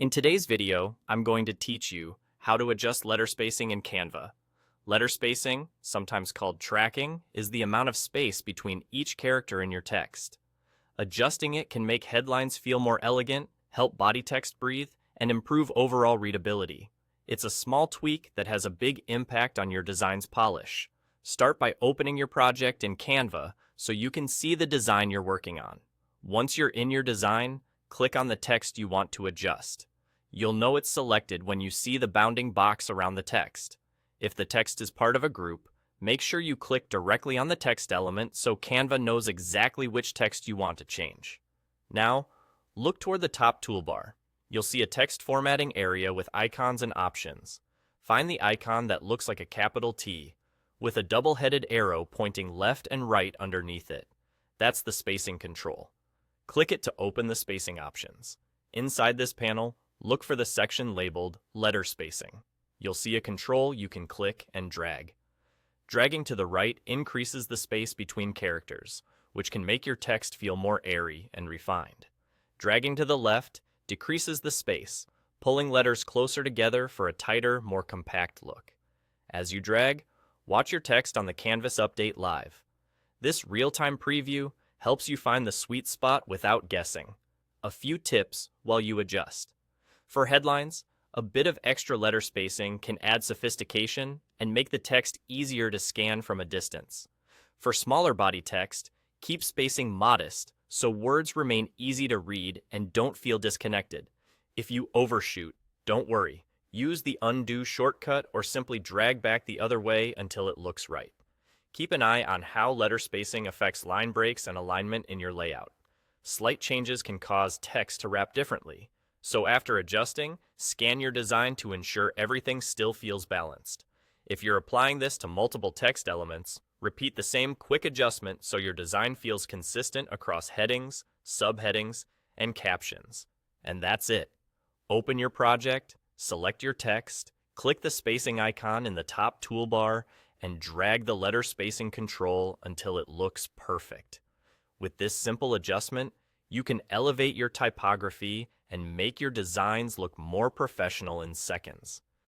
In today's video, I'm going to teach you how to adjust letter spacing in Canva. Letter spacing, sometimes called tracking, is the amount of space between each character in your text. Adjusting it can make headlines feel more elegant, help body text breathe, and improve overall readability. It's a small tweak that has a big impact on your design's polish. Start by opening your project in Canva so you can see the design you're working on. Once you're in your design, click on the text you want to adjust. You'll know it's selected when you see the bounding box around the text. If the text is part of a group, make sure you click directly on the text element so Canva knows exactly which text you want to change. Now, look toward the top toolbar. You'll see a text formatting area with icons and options. Find the icon that looks like a capital T, with a double-headed arrow pointing left and right underneath it. That's the spacing control. Click it to open the spacing options. Inside this panel, look for the section labeled Letter Spacing. You'll see a control you can click and drag. Dragging to the right increases the space between characters, which can make your text feel more airy and refined. Dragging to the left decreases the space, pulling letters closer together for a tighter, more compact look. As you drag, watch your text on the Canvas update live. This real-time preview helps you find the sweet spot without guessing. A few tips while you adjust. For headlines, a bit of extra letter spacing can add sophistication and make the text easier to scan from a distance. For smaller body text, keep spacing modest so words remain easy to read and don't feel disconnected. If you overshoot, don't worry. Use the undo shortcut or simply drag back the other way until it looks right. Keep an eye on how letter spacing affects line breaks and alignment in your layout. Slight changes can cause text to wrap differently, so after adjusting, scan your design to ensure everything still feels balanced. If you're applying this to multiple text elements, repeat the same quick adjustment so your design feels consistent across headings, subheadings, and captions. And that's it. Open your project, select your text, click the spacing icon in the top toolbar, and drag the letter spacing control until it looks perfect. With this simple adjustment, you can elevate your typography and make your designs look more professional in seconds.